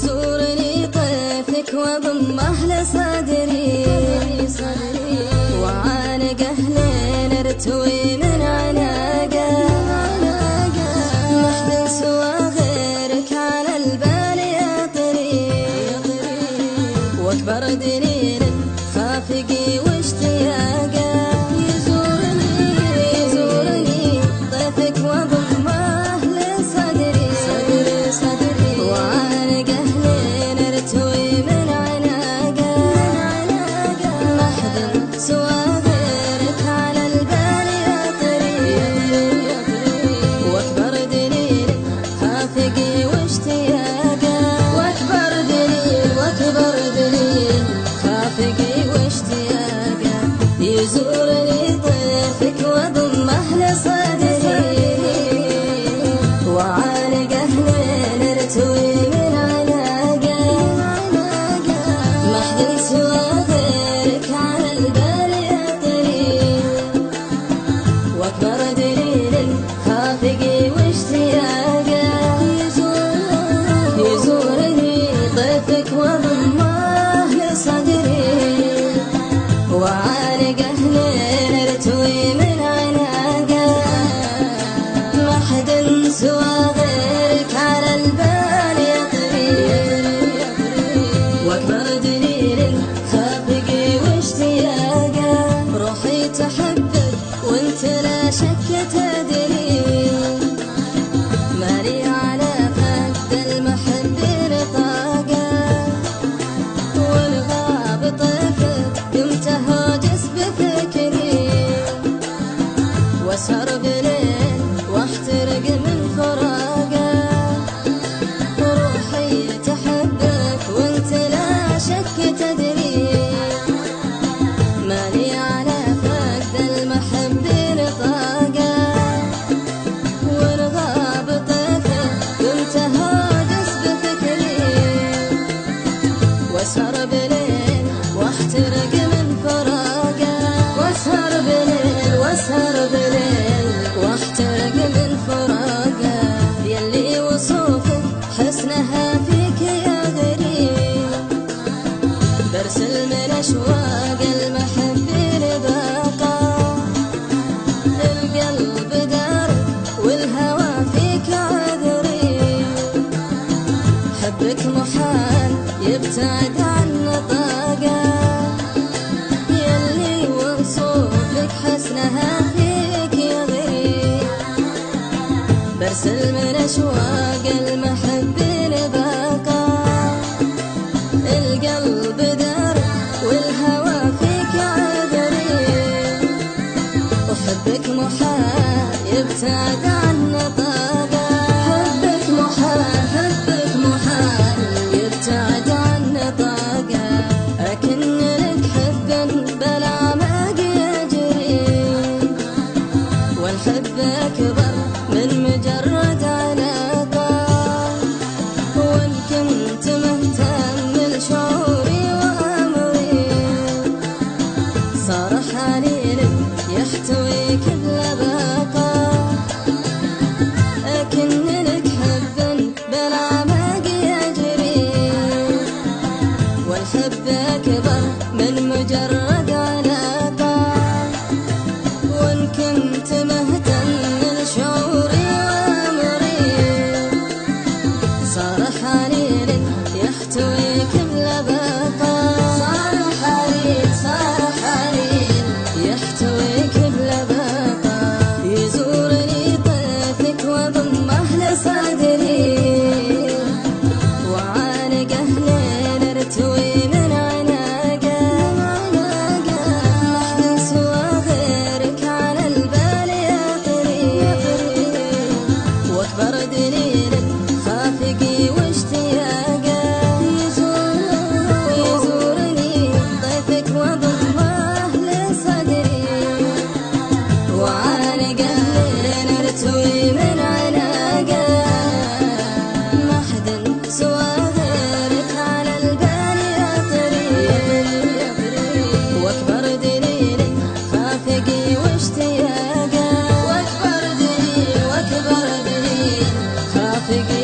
يزورني طيفك وضمه لصدري وعانقه لين ارتوي من عناقه محد سوى غيرك على البال يطري واكبر دليل خافقي واشتياقه يزورني طيفك وضمه لصدري وعانقه لين ارتوي من عناقه محد سوى غيرك على البال يطري واكبر دليل خافقي واشتياقه واكبر دليل خافقي واشتياقه يزورني طيفك وضمه لصدري وعانقه لين ارتوي من عناقه محد سوى غيرك على البال يطري واكبر دليل خافقي واشتياقه يزورني طيفك وضمه لصدري وعانقه لين ارتوي من عناقه محد سوى غيرك على البال يطري واكبر دليل خافقي واشتياقه روحي تحبك وانت لا شك تدري مالي على فقد المحب نطاقه والغاب طيفك قمت هاجس بفكري واسهر بليل واحترق من فراقه روحي تحبك وانت لا شك تدري مالي على فقد المحب نطاقه والغاب طيفك قمت هاجس بفكري واسهر بليل واحترق من فراقه واسهر بليل واحترق من فراقه يلي وصوفك حسنها فيك يا غريب برسل من اشواق المحب لباقه القلب دارك والهوى فيك عذري حبك محال يبتعد عن نطاقه يلي وصوفك حسنها فيك يا غريب برسل من اشواق المحب لباقه القلب دار والهوى فيك عذري وحبك محال يبتعد عن نطاقه حبك محال يبتعد عن نطاقه أكن لك حبا بلا ما يجري والحب أكبر من مجرد علاقة وإن كنت مهتم لشعوري وأمري صار حنينك يحتويك بلباقة أكن لك حبا بلا ما يجري والحب أكبر من مجرد علاقة وإن كنت مهتم لشعوري وأمري صار حنينك يحتويك بلباقة صار حنين يحتويك بلباقة يزورني طيفك وضمه لصدري وعانقه لين ارتوي من عناقه محد سوى غيرك على البال يطري واكبر دليل خافقي واشتياقه يزورني طيفك وضمه لصدري وعانقه لين ارتوي من عناقه محد سوى غيرك على البال يطري واكبر دليل خافقي واشتياقه واكبر دليل خافقي